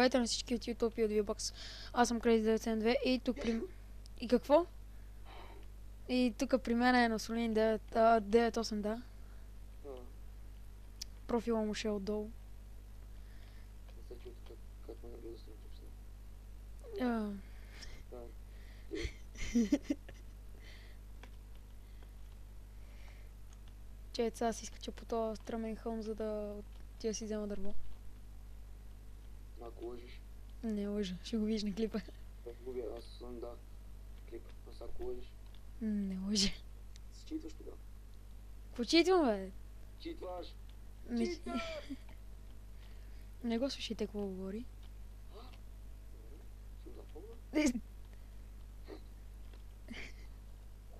Здравейте на всички от YouTube и от VBOX. Аз съм Crazy972 и тук при... И какво? И тук при мен е Насолин 98, да. Профила му ще е отдолу. Не се чуя как ме нагледа с точно. Че сега си изкача по този стръмен хълм, за да отида си взема дърво. Ако лъжиш. Не лъжа, ще го видиш на клипа. Аз съм да. Клип. Аз ако лъжиш. Не лъжа. Си читваш тогава. Какво читвам, бе? Читваш! Не... Не го слушайте какво говори. Съм запомнил.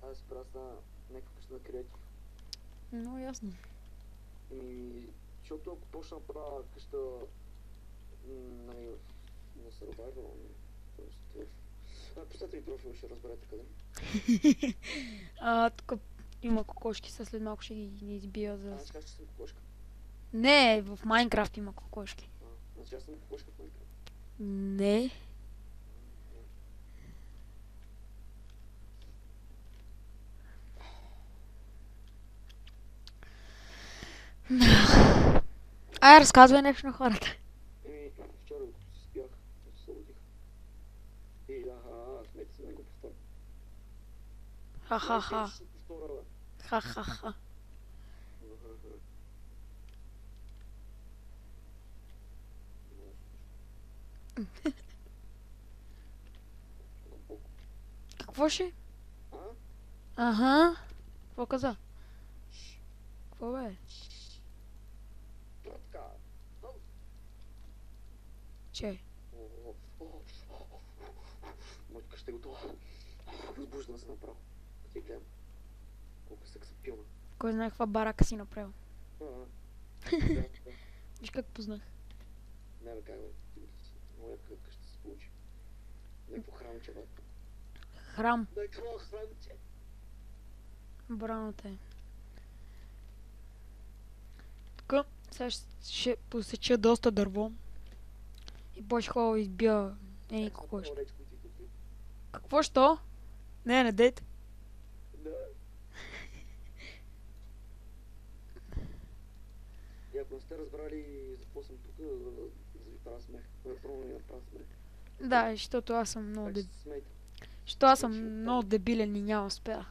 Аз прасна някаква къща на креатив. Много ясно. Защото ако почна да правя къща на Survival, представете ми профил, ще разберете къде. Тук има кокошки, след малко ще ги избия за... Аз кажа, че съм кокошка. Не, в Майнкрафт има кокошки. Значи аз съм кокошка в Майнкрафт. Не. Ай, разказвай нещо на хората. Вчера докато си спях, като се събудих. Смейте се да не го повторя. Ха-ха-ха. Ще повторя, бе. Ха-ха-ха. Какво ще? Ага. Какво каза? Какво бе? Така. Че? Моята къща е готова. Възбуждам се направо. Ти гледам. Колко сексапилна. Кой знае каква барака си направил? Да. Виж как познах. Не бе, как бе. Моя къща се получи. Някакво храмче, бе. Храм. Някакво храмче. Браво те. Тук сега ще посеча доста дърво. И после хубаво избия кокошки. Какво що? Не дейте. Да. И ако не сте разбрали за какво съм тук, за да ви правя смех. Първо ми направя смех. Да, защото аз съм много Така че се смейте. Защото аз съм много дебилен и няма успея.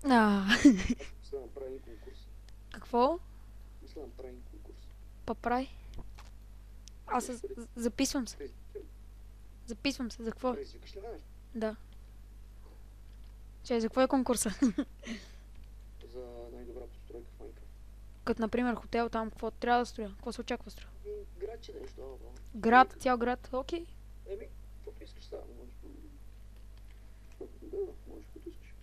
Да. Мисля да направим конкурс. Какво? Мисля да направим конкурс. Папрай. Аз записвам се. Записвам се. За какво? Извикаш ли нещо? Да. Че, за какво е конкурса? За най-добра постройка в Майнкрафт. Като например хотел, там какво трябва да строя? Какво се очаква да строя? Градче нещо. Град, цял град, окей. Каквото искаш сега, можеш да, можеш каквото искаш.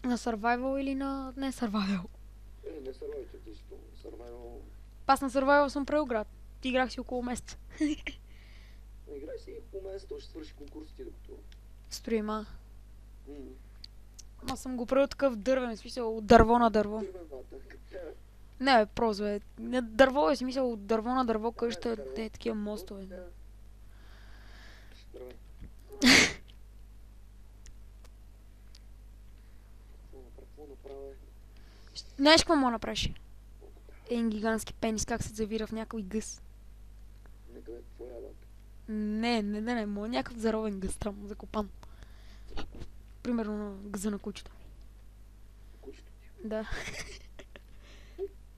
На survival или на... Не survival. Не survival, ти си survival. Аз на survival съм правил град. Ти играх си около месец. Играй си около месец, той ще свърши конкурсите докато... Строим, Аз съм го правил такъв дървен, в смисъл от дърво на дърво. Не бе, просто бе. Не дърво е, смисъл от дърво на дърво, къща е такива мостове. Здравей. Какво направя? Знаеш какво мога да направиш? Един гигантски пенис, как се завира в някой гъс. Некъде какво ядат? Не, мога някакъв заровен гъс там, закопан. Примерно на гъза на кучето. Кучето ти? Да.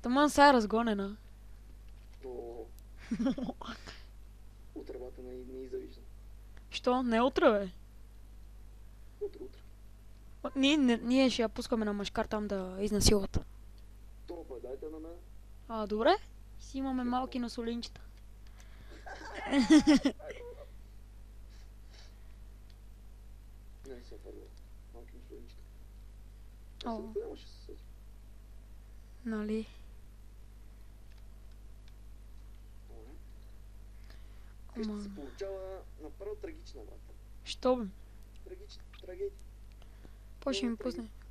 Таман сега е разгонена. Утребата не завиждам. Що? Не утре, бе? Утре. Ние ще я пускаме на мъжкар там да изнасилват. Топа, дайте на мен. Добре. Си имаме малки носолинчета. Не, се първо. Малки носолинчета. Ще се съди. Нали? Къща се получава направо трагична, бата. Що бе? Трагедия. После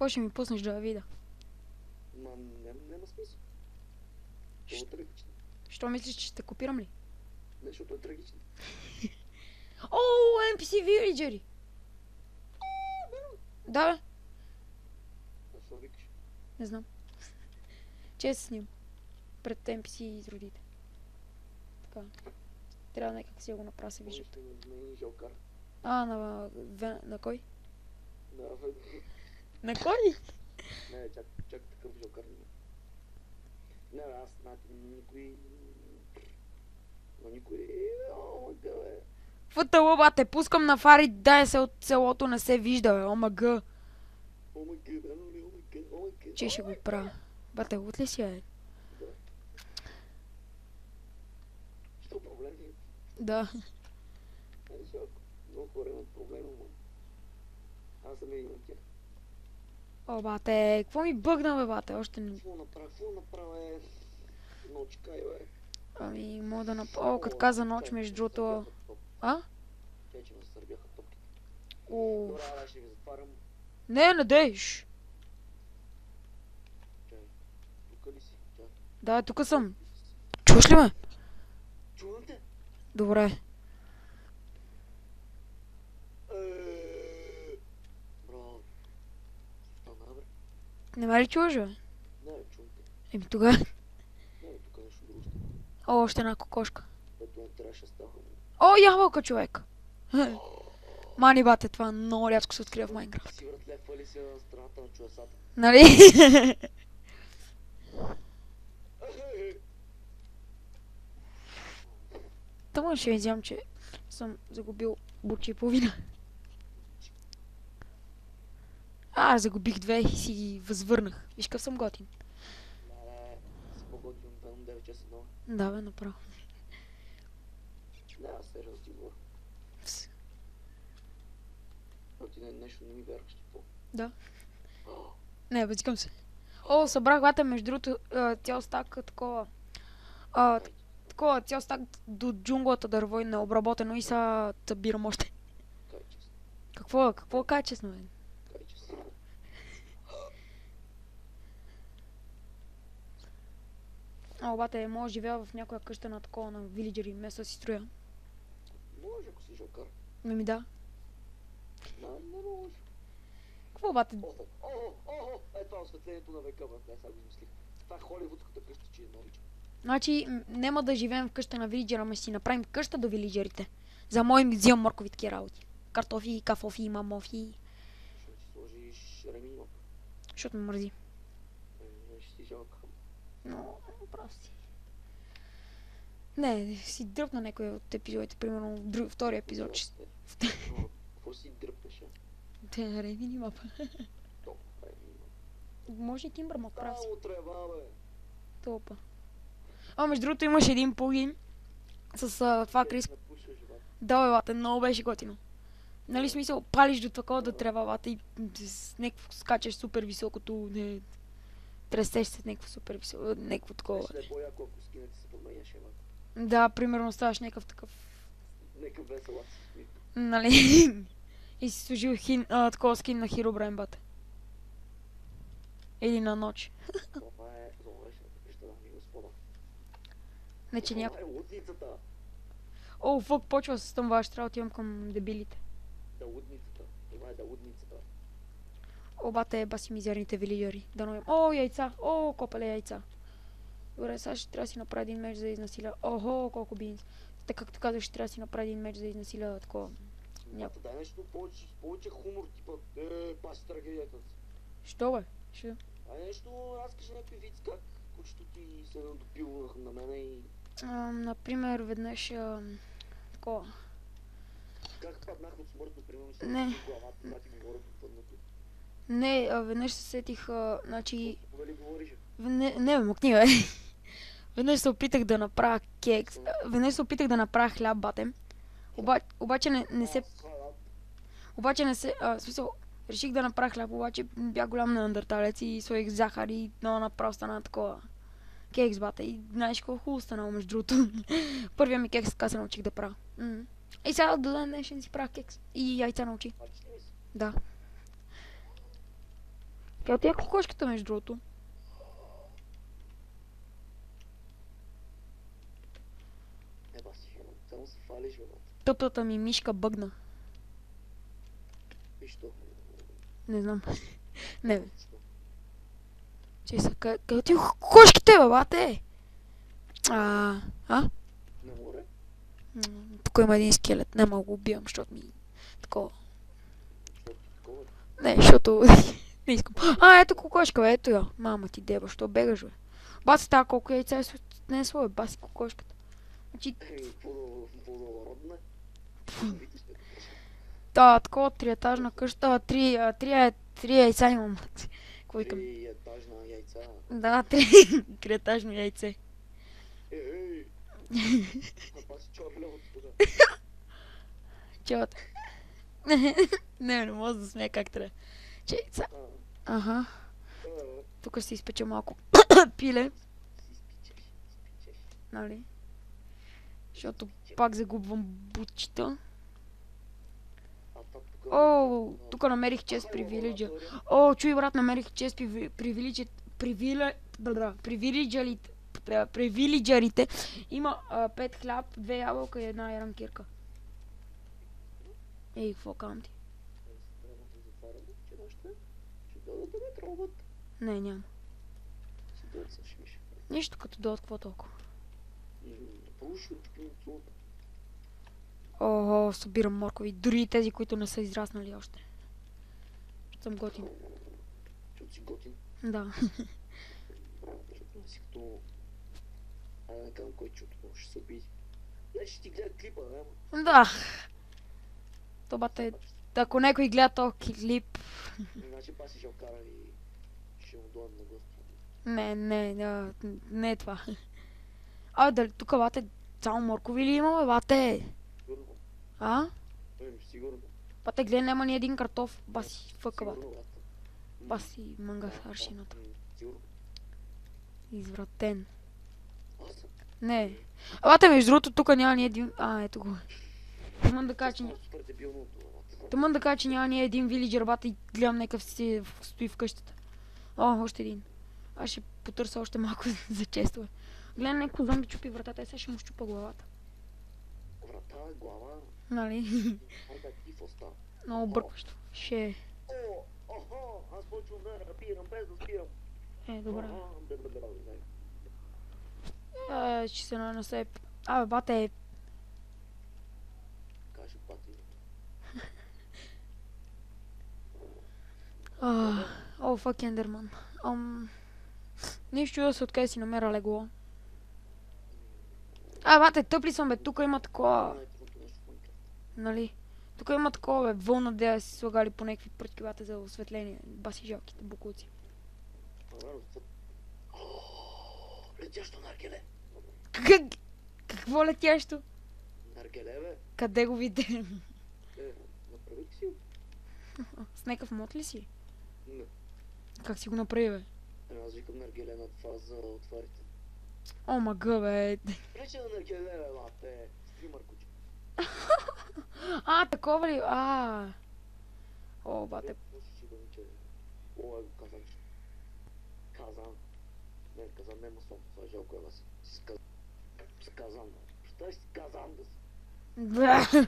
ще ми пуснеш да я видя. Ма няма смисъл. Това е трагично. Що мислиш, че ще копирам ли? Не, защото е трагично. О, NPC Villageri! Да, бе. Защо викаш? Не знам. Че се снимам. Пред NPC изродите. Така. Трябва някак си да го направя, се вижда. На Жалкар. На кой? На На кой? Не, чак такъв Жалкар не. Не, аз никой... Но никой... О, мъга, бе. Футъл, бате, пускам на фари, дай се от селото, не се вижда, бе. ОМГ. ОМГ, да, нали, ОМГ. Че ще го правя. Бате, от ли си, бе? Да. Що проблем е? Да. Много хора имат проблема, но... Аз съм един от тях. О, бате, какво ми бъгна, бе, бате? Още не... Какво направя, е... Ночка, бе. Ами, мога да направя... О, като каза нощ, между другото... А? Тя, че ме засърбяха топките. О... Добре, аз ще ви затварям. Не дейш! Чай. Тука ли си? Чай. Да, тук съм. Чуваш ли ме? Чувам те. Добре. Браво. Стана, бре. Не ме ли чуваш, бе? Не, чувам те. Еми тогава... Не, тук нещо друго стана. О, още една кокошка. Ето не трябваше да става. О, ябълка, човек! Мани, бате, това много рядко се открива в Майнкрафт. Си вратлепва ли си на страната на чудесата? Нали? Тъмън ще изям, че съм загубил бучи и половина. Загубих две и си ги възвърнах. Виж къв съм готин. Не, си по-готин от 9 часа много. Да, бе, направо. Не, аз сериозно ти говоря. Но ти нещо не ми вярваш, ти по. Да. Не, бъцикам се. О, събрах вата, между другото, цял стак такова. Такова цял стак до джунглата дърво и необработено и са събирам още. Кай честно. Какво кай честно, бе? Кай честно. Бате, мога да живея в някоя къща на такова на вилиджери, вместо да си строя. Може, ако си жълкар. Ми да. Не може. Какво, бате? Това е осветлението на века, бе. Не, сега го измислих. Това е холивудската къща, че я наричам. Значи, няма да живеем в къща на вилиджера, ама си направим къща до вилиджерите. За мои ми взимам моркови такива работи. Картофи, кафофи, мамофи. Ще ти сложиш реминьон. Защото ме мързи. Ще си жалка. Но, прав си. Не, си дръпна някой от епизодите, примерно втория епизод. Какво си дръпнеш, а? Те, ремини мапа. Може и Тимбър му прави си. Трева, бе. Топа. Между другото имаш един плагин с това крисп. Да, бе, бате, много беше готино. Нали смисъл, палиш до такова да трева, бате, и с някакво скачаш супер високото, не... Тресеш се някакво супер високо, някакво такова. Ще е по-яко, ако скинете се променяш, ема. Да, примерно ставаш някакъв такъв... Някакъв весел аз. Нали? И си служил такова скин на Хиробрайн, бате. Или на ночи. Това е зловещата къща, дами и господа. Не, че някой... Това е лудницата. О, фък, почва с това, ще трябва да отивам към дебилите. Да, лудницата. Това е да лудницата. Бате, баси мизерните вилиджери. Да новим. О, яйца! О, копале яйца. Добре, сега ще трябва да си направя един меч за да изнасиля. Охо, колко бинс. Така както казах, ще трябва да си направя един меч за да изнасиля такова. Дай нещо повече хумор, типа, паси трагедията си. Що, бе? Що? Нещо, разкажи някакви виц, как кучето ти се допило на мене и... Например, веднъж такова. Как паднах от смъртно, примерно, си главата, това ти говоря попаднато. Не, веднъж се сетих, значи... Кога ли говориш? Не, мъкни, бе. Веднъж се опитах да направя кекс. Веднъж се опитах да направя хляб, бате. Обаче не се... Обаче не се... смисъл, реших да направя хляб, обаче бях голям неандерталец и сложих захар и много направо стана такова. Кекс, бате. И знаеш колко хубаво станало, между другото. Първия ми кекс така се научих да правя. И сега до ден днешен си правя кекс. И яйца научи. Да. Тя отива кокошката, между другото. Само се фалиш, бе, бат. Тъпата ми мишка бъгна. И що? Не знам. Не бе. Що? Че са, къде ти кошките, бе, бате? А? На море? Тук има един скелет. Няма го убивам, защото ми... Такова. Защото такова. Не, защото... Не искам. Ето кокошка, бе, ето я. Мама ти деба, що бегаш, бе? Баси тази колко яйца не е своя, баси кокошката. Значи, Плодородна. Видиш, бе. такова триетажна къща, три яйца имам. Какво викам? 3-етажна яйца. Да, триетажно яйце. Ей! Паси чорля от тук. Чевата. Не мога да смея как трябва. Че, Ага. Тук ще си изпеча малко пиле, Изпичаш. нали? Защото пак загубвам бутчета. О, тук намерих чест при вилиджа. О, чуй, брат, намерих чест при вилиджарите. Има 5 хляб, 2 ябълка и една яранкирка. Ей, какво кам ти? Трябва да затваряме, че нощта ще дойдат да ме тробат. Не, няма. Ще дойдат с шимиш. Нищо като дойдат, какво толкова. Пушо, чупинцута. О, събирам моркови. Дори и тези, които не са израснали още. Съм готин. Чуто си готин. Да. Защото не си като... Айде да кажам кой чуто, ще се обиди. Не, ще ти гледа клипа, бе, Да. То бате, ако някой гледа този клип... Значи паси ще окара и ще му дойдем на гости. Не е това. Дали тук бате само моркови ли има, бе, бате? Сигурно. А? Сигурно. Бате, гледай, няма ни един картоф. Баси, фъка, бате. Сигурно, бат. Баси, манга с аршината. Сигурно. Извратен. Аз? Не. Бате, между другото, тук няма ни един... Ето го. Тъмън да кажа, че... Супер дебилно това, бат. Тъмън да кажа, че няма ни един вилиджър, бате, и гледам някакъв си стои в къщата. О, още един. Аз ще потърся още малко за честове. Гледам някакво зомби чупи вратата, сега ще му щупа главата. Врата, глава. Нали? Айде, какво става? Много бъркващо. Ще... Аз почвам да рапирам без да спирам. Добре. Дай. Ще се нанесе... Бате... Каже бати. Фак Ендерман. Нищо да се откъде си намеря легло. Бате, тъп ли съм, бе? Тук има такова... Нали? Тук има такова, бе, вълна, да си слагали по някакви пръчки, бате, за осветление. Баси жалките букуци. Летящо наргеле. Какво летящо? Наргеле, бе. Къде го видя? Направих си. С някакъв мод ли си? Не. Как си го направи, бе? Аз викам наргеле на това за отварите. О, мага, бе. Прече на наргеле, бе, лапе. Стримър куче. Такова ли? О, бате. О, го казан. Казан. Не, казан не масло. Това е жалко е вас. С казан. Що си казан да си?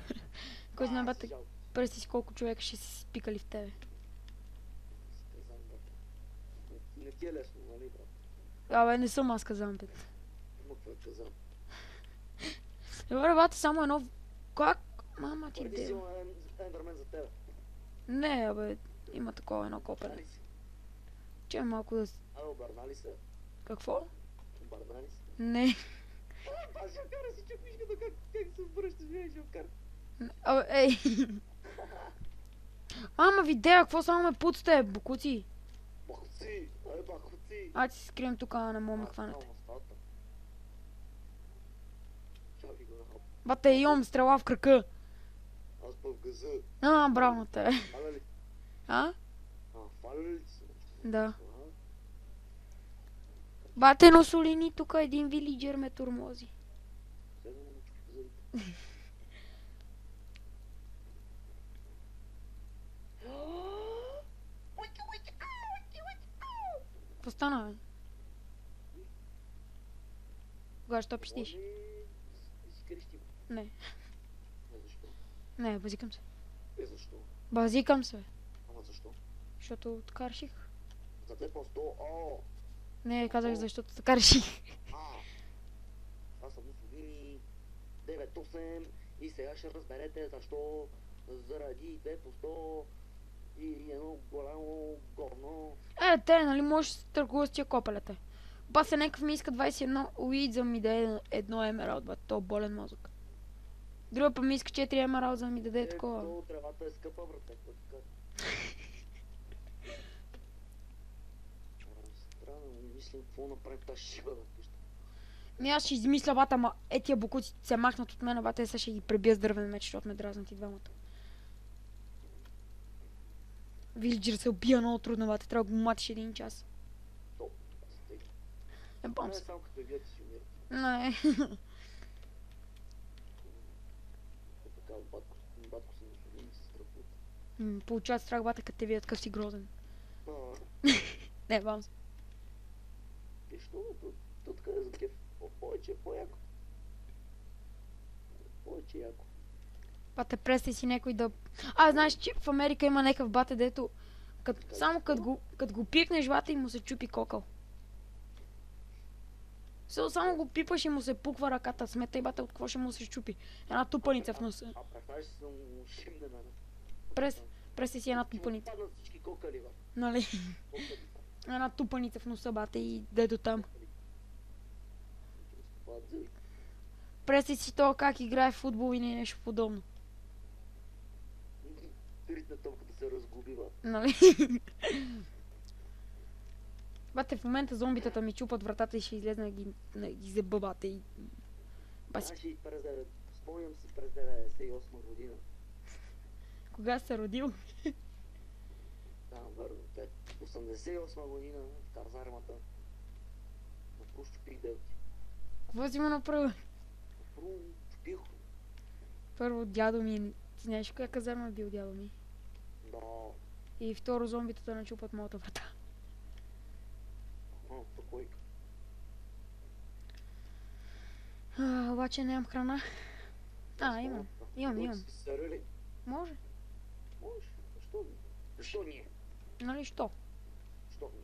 Кой знае, бате, представи си колко човека ще си спикали в тебе. С казан, бате. Не ти е лесно, нали, брат? Бе, не съм аз казан, бе. Има какво е казан. Добре, бате, само едно... Как? Мама ти Преди си де. има ендърмен за тебе. Не, бе, има такова едно копене. Обърна ли се? Че малко да... Обърна ли се? Какво? Обърна ли се? Не. Аз ще окара си чук мишката как се връщаш, вие ще окара. Ей. Мама, видео, какво само ме пуцате, букуци? Бахуци! Бахуци! Айде си скрием тук, не мога ме хванете. Чакай го на хоп. Бате, имам стрела в кръка. Аз па в газа. Браво на тебе. Фаля ли? Фаля ли си? Да. Бате, но солини, тук един вилиджер ме турмози. Сега да му начупи зъбите. Какво стана, бе? Кога ще пищиш? Си крещи. Не. Не, защо? Не, базикам се. Защо? Базикам се. Ама защо? Защото така реших. За 2%, Не, казах защото така реших. Аз съм Мусолини, 9-8 и сега ще разберете защо заради 2% и едно голямо говно. Те, нали можеш да се търгува с тия копелета. Баса някакъв ми иска 21 уид за ми да е едно емералд, бе, то болен мозък. Друга па ми иска 4 емералд за да ми даде такова. То тревата е скъпа, брате, какво ти кажа? Трябва да мислим какво направим тази шиба да къща. Аз ще измисля бата, ама тия бокуци се махнат от мен, бата, сега ще ги пребия с дървен меч, защото ме дразнат и двамата. Вилджер се убия много трудно, бата, трябва да го матиш един час. Не, само като видя, ти си умира. Не. Така, батко си Мусолини се страхува. Получават страх, бата, като те видят къв си грозен. Не, бам се. Що, то така е за кеф. Повече, по-яко. Повече яко. Бате, престай си някой да... знаеш, че в Америка има някакъв бате, дето... Само като го пипнеш, бате, и му се чупи кокъл. Само го пипаш и му се пуква ръката. Сметай, бате, от какво ще му се щупи. Една тупаница в носа. Представиш си съм шимнена. Престай си една тупаница. Паднат всички кокали, бе. Нали? Една тупаница в носа, бате, и дето там. Престай си това как играе в футбол и нещо подобно. Ритна топката се разгуби, бе. Нали? Бате, в момента зомбитата ми чупат вратата и ще излезна да ги забъбате и... Значи, спомням си през 98 година. Кога се родил? Да, върно, 88 година в казармата. Напру щупих делки. Какво си му направил? Напру щупих. Първо дядо ми, ти знаеш коя казарма бил дядо ми? Да. И второ зомбитата начупат моята врата. Покой. Обаче нямам храна. Имам. Може. Защо? Защо ние? Нали що? Що ние?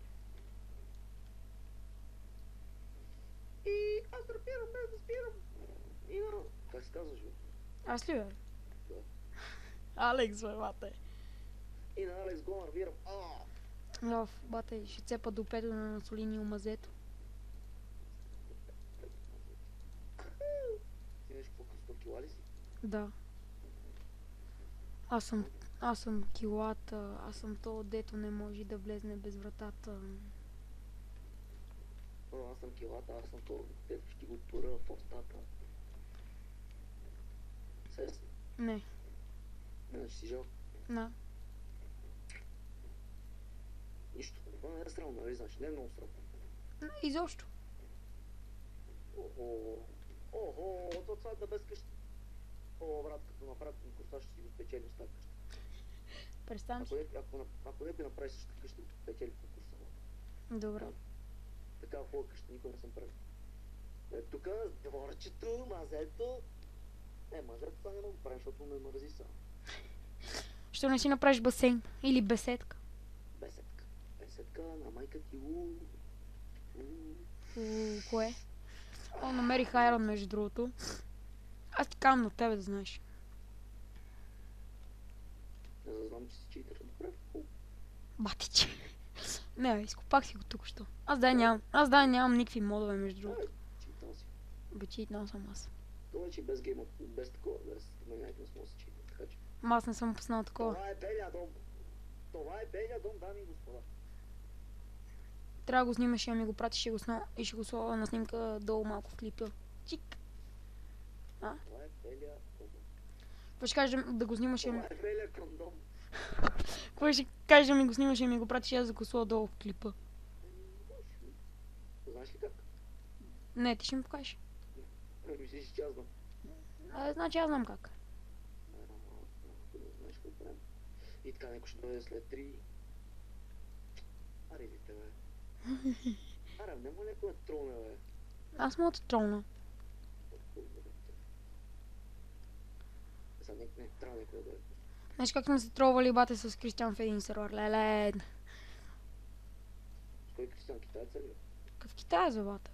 И аз разбирам, без да спирам. Как се казваш, бе? Аз ли, бе? Да. Алекс, бе, бате. И на Алекс го нарвирам. Бате, ще цепа до пето на Мусолини омазето. Ти нещо по-късно кила ли си? Да. Аз съм килата, аз съм то, дето не може да влезне без вратата. Аз съм килата, аз съм то, дето ще го тура в устата. Сесна. Не. Не, ще си жал. Да. Нищо. Това не е срамно, нали знаеш? Не е много срамно. Изобщо. Охо, то това е да без къща. Брат, като направят конкурса, ще си го спечелим с тази къща. Представям си. Ако не направиш същата къща, ще спечели конкурса. Добре. Такава хубава къща никой не съм правил. Тук дворчето, мазето. Мазето това не го правим, защото ме мързи само. Що не си направиш басейн? Или беседка? Беседка. Беседка на майка ти. Кое? Намерих айрон, между другото. Аз ти казвам на тебе да знаеш. Не зазнам, че си читър. Добре, хубаво. Батиче. Не, изкопах си го тук що. Аз нямам никакви модове, между другото. Читал си. Читнал съм аз. Това че без гейма, без такова, без меняйте не смога да се читал, така че. Аз не съм пуснал такова. Това е белия дом. Това е белия дом, дами и господа. Трябва да го снимаш и да ми го пратиш и ще го сложа на снимка долу малко в клипа. Чик. Това е белия кондом. Какво ще кажеш да го снимаш и Това е белия кондом. Какво ще кажеш да ми го снимаш и ми го пратиш и аз да го сложа долу в клипа? Знаеш ли как? Не, ти ще ми покажеш. Мислиш, че аз знам. Значи аз знам как. Знаеш какво правим. И така някой ще дойде след 3. Аре, дете, бе. Аре, не му някой да тролне, бе. Аз мога да тролна. не, трябва някой да дойде. Знаеш как сме се тровали бате с Кристиан в един сервер, леле. С кой Кристиан, китаец ли? В Китая за бата.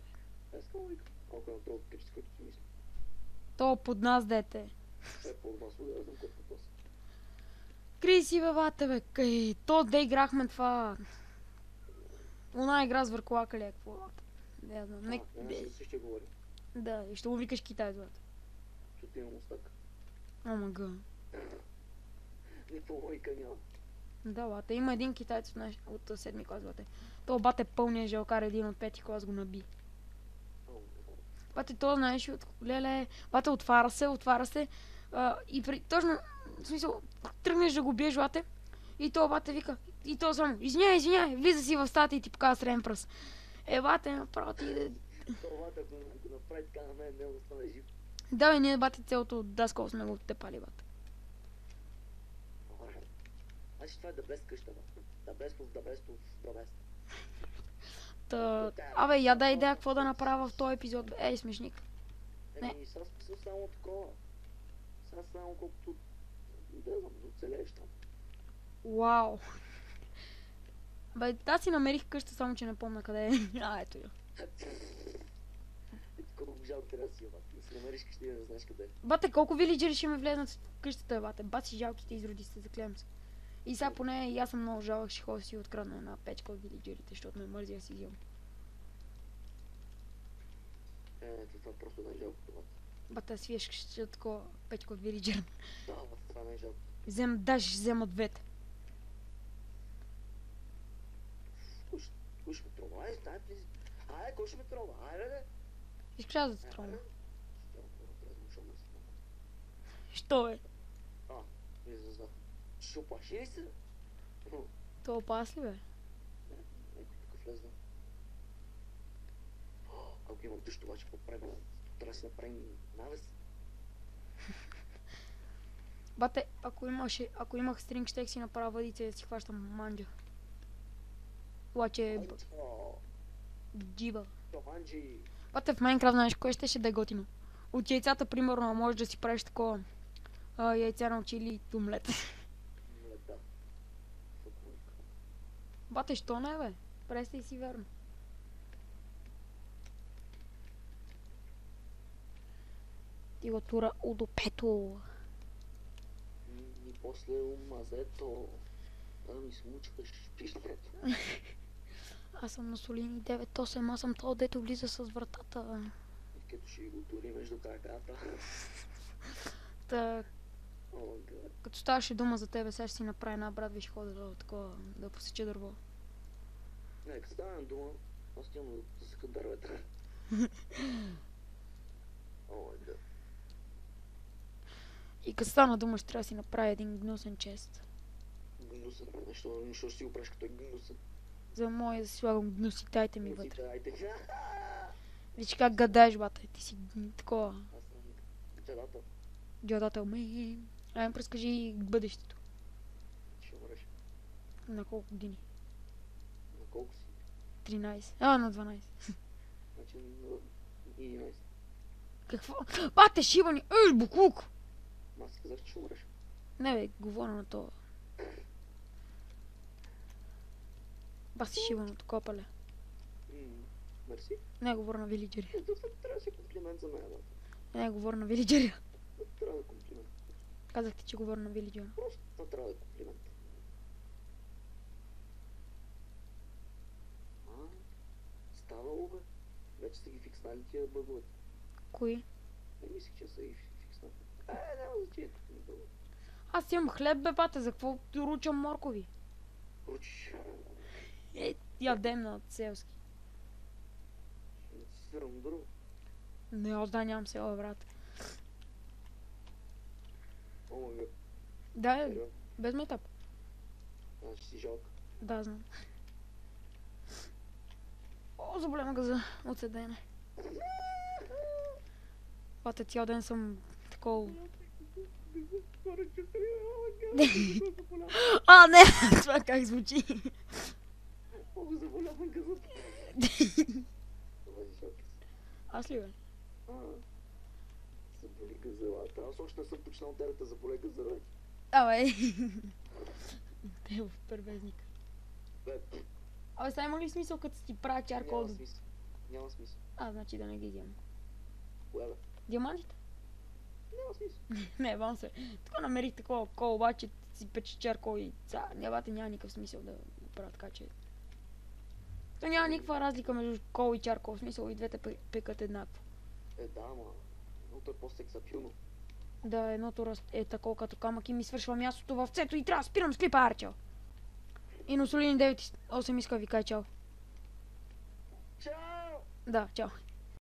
Аз искам вика. Ако на толкова кичи, който ти мисля. То под нас дете. Под нас, да знам кой под нас. Криси бе бате бе, кай. То да играхме това. Она игра с върколака ли е, какво бате? Не знам, не... Не ще говори. Да, и ще му викаш Китай бате. Защото имам устък. Омага. Никаква логика няма. Да, бате, има един китаец от 7-ми клас, бате. То бате пълния жалкар, един от 5-ти клас го наби. Бате, то знаеш, леле, бате, отваря се, и точно, в смисъл, тръгнеш да го биеш, бате, и то бате вика, и то само, извиняй, влиза си в стата и ти показва среден пръст. Бате, направо ти иде. Това ако го направи така на мен, не остане жив. Да, бе, ние, бате, цялото даскало сме го тепали, бате. Значи това е да без къща, бе. Да без. Абе, я дай идея какво да направя в този епизод, бе. Ей, смешник. Еми, сега само такова. Сега само колкото... Да знам, да оцелееш там. Вау. Бе, аз си намерих къща, само че не помня къде е. Ето я. Колко жалко трябва да си я, бате. Да си намериш къща и да не знаеш къде е. Бате, колко вилиджери ще ме влезнат в къщата, бате. Бати жалките изроди се, заклевам се. И сега поне и аз съм много жалък, ще ходя си открадна една печка от вилиджерите, защото ме мързи да си взимам. Това просто не е жалко това. Бате, свиеш ще такова печка от вилиджер. Да, това не е жалко. Даже взема двете. Кой ще ме трова? Айде, кой ще ме трова? Айде, бе! Искаш аз да се тровна? Що е? Не знам. Ще оплаши ли се? То опасли, бе? Някой тук влезна. Ако имам дъжд, обаче какво правим? Трябва да си направим навес. Бате, ако имах стринг, щех си направя въдица и да си хващам манджа. Обаче джиба. Бате, в Майнкрафт знаеш кое ще да е готино. От яйцата, примерно, можеш да си правиш такова яйца на чили и омлет. Бате, що не, бе? Представи си верно. Ти го тура удопето. И после умазето. Да ми смучкаш пишлето. Аз съм на Солини 9-8, аз съм то, дето влиза с вратата. И като ще го тури между краката. Като ставаше дума за тебе, сега ще си направя една брат, виж хода такова, да посече дърво. Не, като става дума, аз няма да съка дървета. Да. И като стана дума, ще трябва да си направя един гнусен чест. Гнусен? Защо ще си го правиш като е гнусен? За моя да си слагам гнуси, дайте ми вътре. Гнусите, Виж как гадаеш, бата, ти си такова. Аз съм джадател. Джадател, ме. Ай, разкажи бъдещето. Ще умреш. На колко години? На колко си? 13. На 12. Значи на 11. Какво? Бате, шибани! Ей, буклук! Аз си казах, че ще умреш. Не бе, говоря на това. Баси шибаното копале. Мерси. Не, говоря на вилиджери. Трябва да си комплимент за мен, да. Не, говоря на вилиджери. Трябва да комплимент. Казах ти, че говоря на вилиджери. Просто трябва да комплимент. Ставало, бе. Вече са ги фикснали тия бъговете. Кои? Не мислих, че са ги фикснали. Няма значение, тук ми бъгове. Аз имам хлеб, бе, бате, за какво ручам моркови? Ручиш. Ядем на селски. Не си сирам дърво. Не, аз да нямам село, брат. Омага. Да, без метап. Ще си жалко. Да, знам. О, заболя газа от седене. Бате, цял ден съм такова. Не! Това как звучи? Много заболявам газът. Аз ли, бе? Заболи Газелата. Аз още не съм починал терата за поле газелата. Абе. Те в първезник. Бе, Абе, сега има ли смисъл като си правя чаркол? няма смисъл. Няма смисъл. Значи да не ги взема. Кое бе? Диамантите? Няма смисъл. Не, бам се. Тук намерих такова кол, обаче си пече чаркол и няма никакъв смисъл да го правя така, че... То няма никаква разлика между кол и чаркол, в смисъл и двете пекат еднакво. Да, ама... Едното е по-сексапилно. Да, едното е такова като камък и ми свършва мястото в цето и трябва да спирам с клипа, Арчел. И Носолини 9.8 иска ви кай чао. Чао! Да, чао.